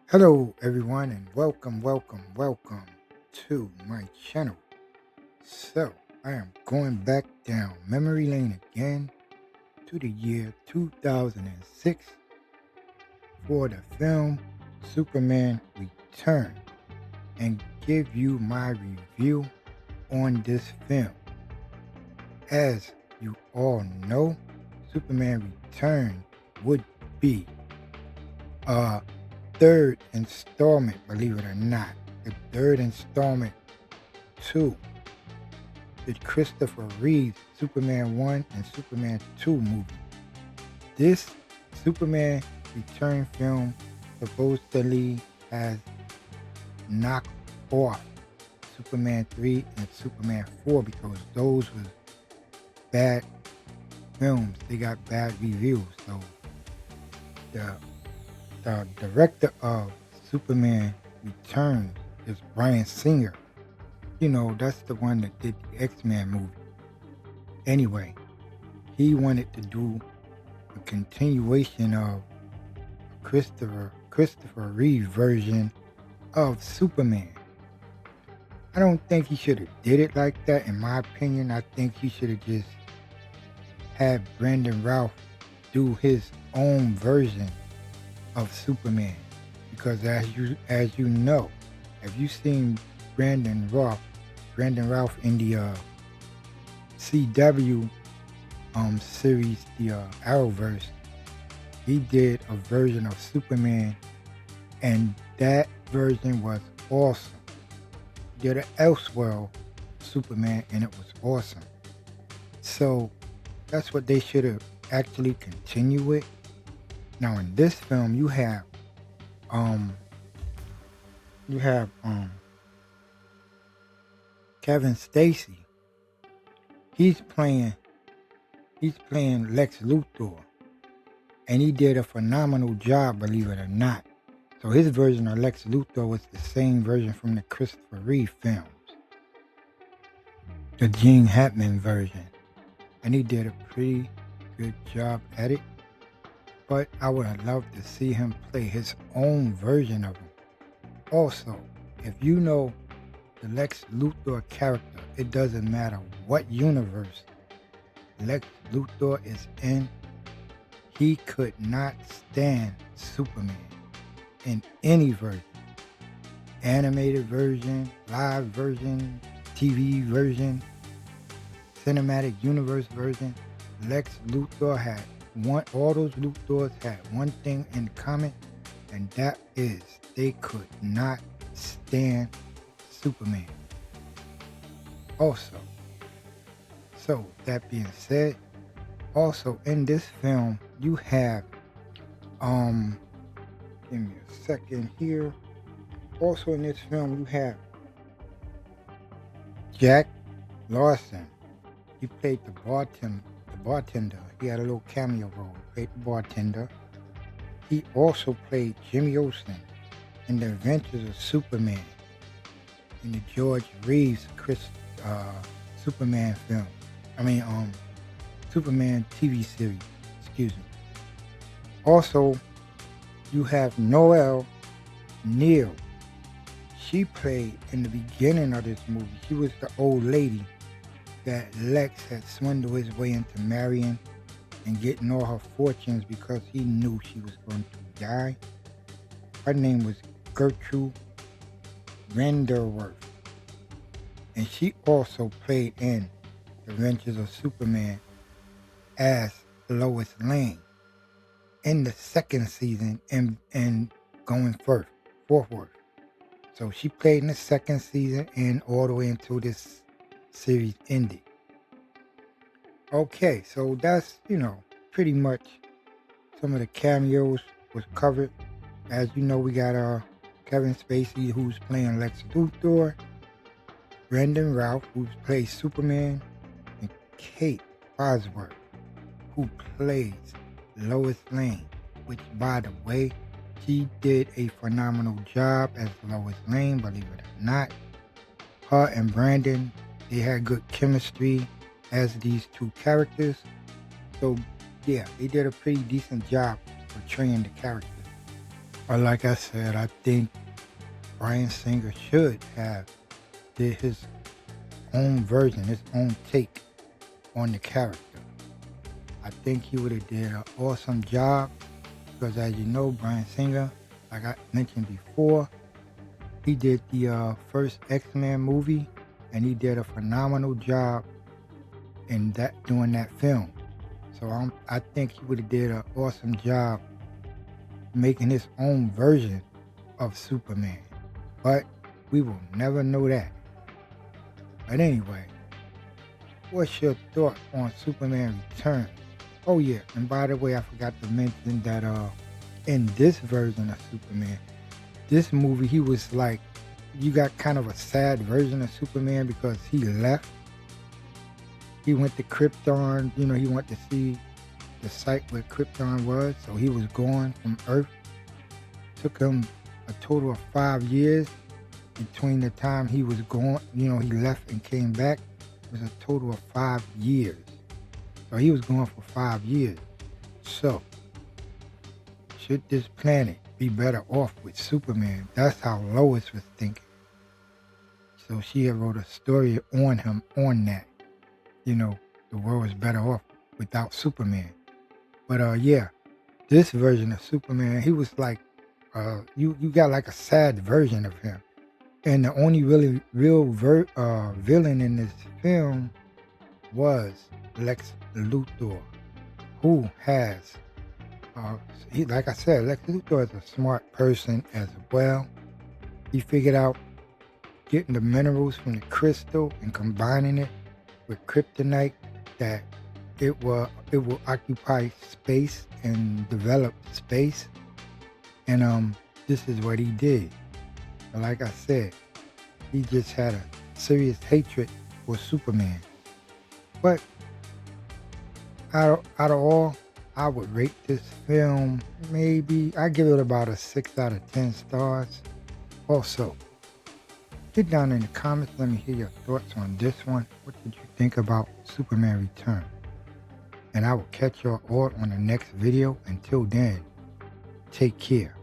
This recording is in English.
Hello, everyone, and welcome to my channel. So, I am going back down memory lane again to the year 2006 for the film Superman Return and give you my review on this film. As you all know, Superman Return would be a third installment, believe it or not, the third installment to the Christopher Reeve Superman 1 and Superman 2 movie. This Superman Return film supposedly has knocked off Superman 3 and Superman 4 because those were bad films. They got bad reviews. So the director of Superman Returns is Bryan Singer. You know, that's the one that did the X-Men movie. Anyway, he wanted to do a continuation of Christopher Reeve version of Superman. I don't think he should have did it like that. In my opinion, I think he should have just had Brandon Routh do his own version of Superman. Because as you know, if you've seen Brandon Routh in the CW series, the Arrowverse, he did a version of Superman, and that version was awesome. He did an Elseworld Superman, and it was awesome. So that's what they should have actually continued with. Now in this film, you have Kevin Stacy. He's playing Lex Luthor, and he did a phenomenal job, believe it or not. So his version of Lex Luthor was the same version from the Christopher Reeve films, the Gene Hackman version, and he did a pretty good job at it. But I would have loved to see him play his own version of him. Also, if you know the Lex Luthor character, it doesn't matter what universe Lex Luthor is in, he could not stand Superman in any version. Animated version, live version, TV version, cinematic universe version. Lex Luthor had all those Luthors had one thing in common, and that is they could not stand Superman. Also, so that being said, also in this film you have give me a second here. Also in this film you have Jack Lawson. He played the bartender. He had a little cameo role. He played the bartender. He also played Jimmy Olsen in The Adventures of Superman in the George Reeves Superman film. Superman TV series. Excuse me. Also, you have Noelle Neal. She played in the beginning of this movie. She was the old lady that Lex had swindled his way into marrying and getting all her fortunes because he knew she was going to die. Her name was Gertrude Renderworth. And she also played in The Adventures of Superman as Lois Lane in the second season and going forward. So she played in the second season and all the way until this series ended. Okay, so that's, pretty much some of the cameos was covered. As you know, we got Kevin Spacey, who's playing Lex Luthor, Brandon Routh, who plays Superman, and Kate Bosworth, who plays Lois Lane, which, by the way, she did a phenomenal job as Lois Lane, believe it or not. Her and Brandon, they had good chemistry as these two characters. So, yeah, they did a pretty decent job portraying the characters. Or like I said, I think Bryan Singer should have did his own version, his own take on the character. I think he would have did an awesome job because, as you know, Bryan Singer, like I mentioned before, he did the first X-Men movie, and he did a phenomenal job in doing that film. So I think he would have did an awesome job making his own version of Superman. But we will never know that. But anyway, what's your thought on Superman Returns? Oh yeah, and by the way, I forgot to mention that in this version of Superman, this movie, he was like, you got kind of a sad version of Superman because he left. He went to Krypton, he went to see the site where Krypton was, so he was gone from Earth. Took him a total of 5 years between the time he was gone, he left and came back. It was a total of 5 years. So he was gone for 5 years. So, should this planet be better off with Superman? That's how Lois was thinking. So she had wrote a story on him, on that. The world is better off without Superman. But yeah, this version of Superman, he was like, you got like a sad version of him. And the only really real villain in this film was Lex Luthor, who has, like I said, Lex Luthor is a smart person as well. He figured out getting the minerals from the crystal and combining it with kryptonite, that it will occupy space and develop space. And this is what he did. But like I said, he just had a serious hatred for Superman. But out of all, I would rate this film, maybe, I give it about a 6 out of 10 stars. Also, get down in the comments, let me hear your thoughts on this one. What did you think about Superman Return? And I will catch y'all all on the next video. Until then, take care.